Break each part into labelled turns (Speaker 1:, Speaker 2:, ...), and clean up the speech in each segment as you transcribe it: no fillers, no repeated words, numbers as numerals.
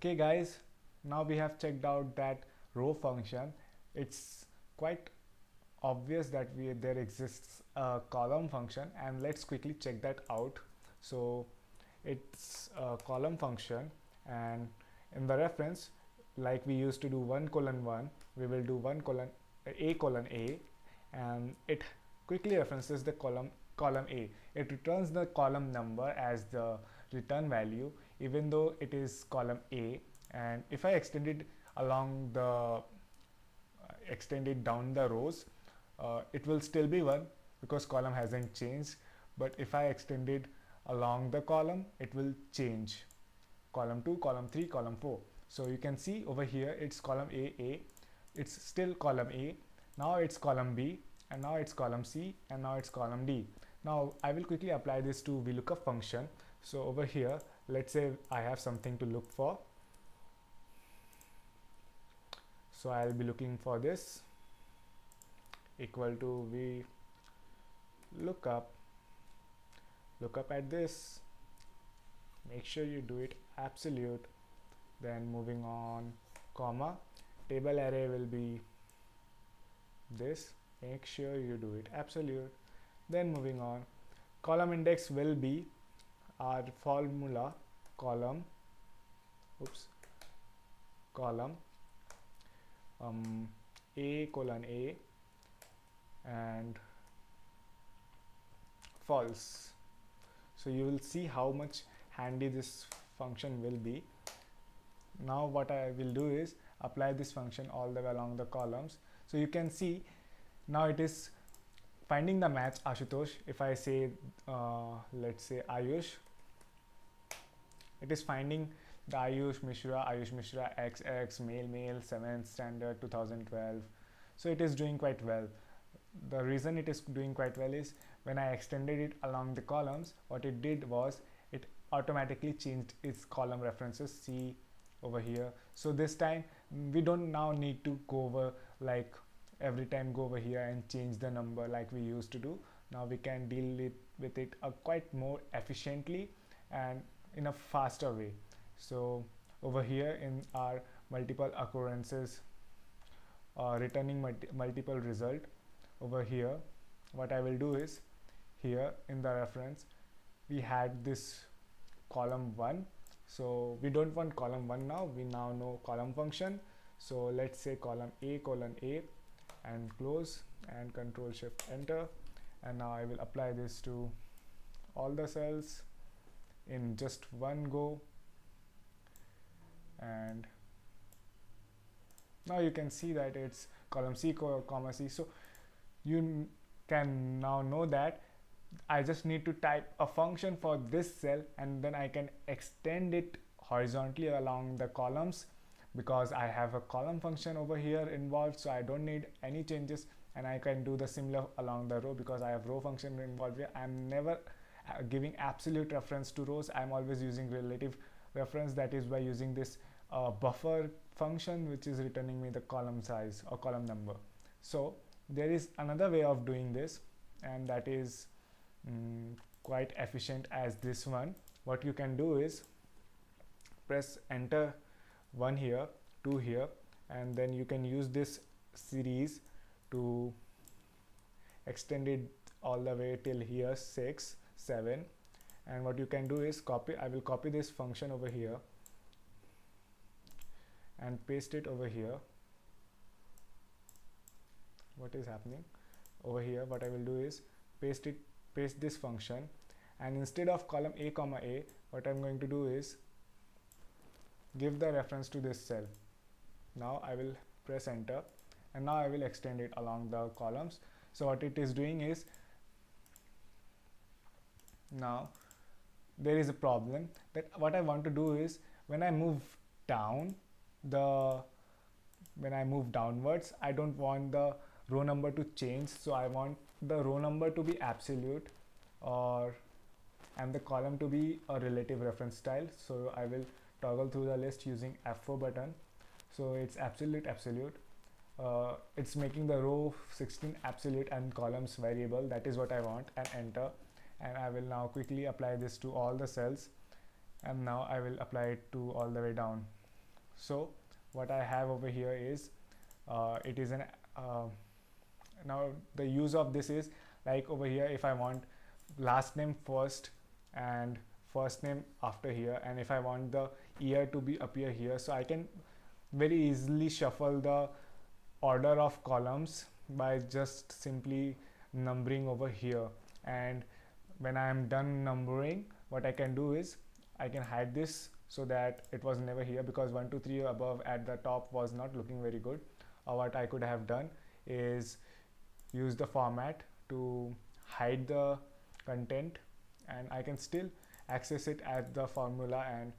Speaker 1: Okay guys, now we have checked out that row function. It's quite obvious that there exists a column function, and let's quickly check that out. So it's a column function, and in the reference, like we used to do 1 colon 1, we will do 1 colon a, and it quickly references the column a. It returns the column number as the return value, even though it is column a. And if I extend it along the extend it down the rows, it will still be 1 because column hasn't changed. But if I extend it along the column, it will change: column 2, column 3, column 4. So you can see over here it's column a, it's still column a, now it's column b, and now it's column c, and now it's column d. Now I will quickly apply this to VLOOKUP function. So over here, let's say I have something to look for. So I'll be looking for this equal to VLOOKUP. Look up at this, make sure you do it absolute, then moving on, comma, table array will be this, make sure you do it absolute, then moving on, column index will be our formula column a colon a and false. So you will see how much handy this function will be. Now what I will do is apply this function all the way along the columns. So you can see now it is finding the match Ashutosh. If I say let's say Ayush, it is finding the Ayush Mishra, XX, male, 7th standard, 2012. So it is doing quite well. The reason it is doing quite well is when I extended it along the columns, what it did was it automatically changed its column references. See over here. So this time we don't now need to go over, like every time go over here and change the number like we used to do. Now we can deal with it quite more efficiently and in a faster way. So over here in our multiple occurrences, returning multiple result, over here what I will do is, here in the reference we had this column 1, so we don't want column 1 now, we now know column function. So let's say column a colon a and close and control shift enter, and now I will apply this to all the cells in just one go, and now you can see that it's column c comma c. So you can now know that I just need to type a function for this cell, and then I can extend it horizontally along the columns because I have a column function over here involved. So I don't need any changes, and I can do the similar along the row because I have row function involved here. I'm never giving absolute reference to rows, I'm always using relative reference, that is by using this buffer function, which is returning me the column size or column number. So there is another way of doing this, and that is quite efficient as this one. What you can do is press enter 1 here, 2 here, and then you can use this series to extend it all the way till here 6, 7. And what you can do is copy, I will copy this function over here and paste it over here. What is happening over here, what I will do is paste this function, and instead of column a comma a, what I'm going to do is give the reference to this cell. Now I will press enter, and now I will extend it along the columns. So what it is doing is, now there is a problem that what I want to do is when I move down when I move downwards, I don't want the row number to change, so I want the row number to be absolute and the column to be a relative reference style. So I will toggle through the list using F4 button. So it's absolute, it's making the row 16 absolute and columns variable, that is what I want, and enter. And I will now quickly apply this to all the cells, and now I will apply it to all the way down. So what I have over here is it is an now the use of this is, like over here, if I want last name first and first name after here, and if I want the year to be appear here, so I can very easily shuffle the order of columns by just simply numbering over here. And when I am done numbering, what I can do is I can hide this so that it was never here, because 1 2 3 above at the top was not looking very good. Or what I could have done is use the format to hide the content, and I can still access it as the formula and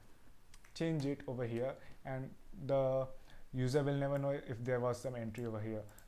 Speaker 1: change it over here, and the user will never know if there was some entry over here.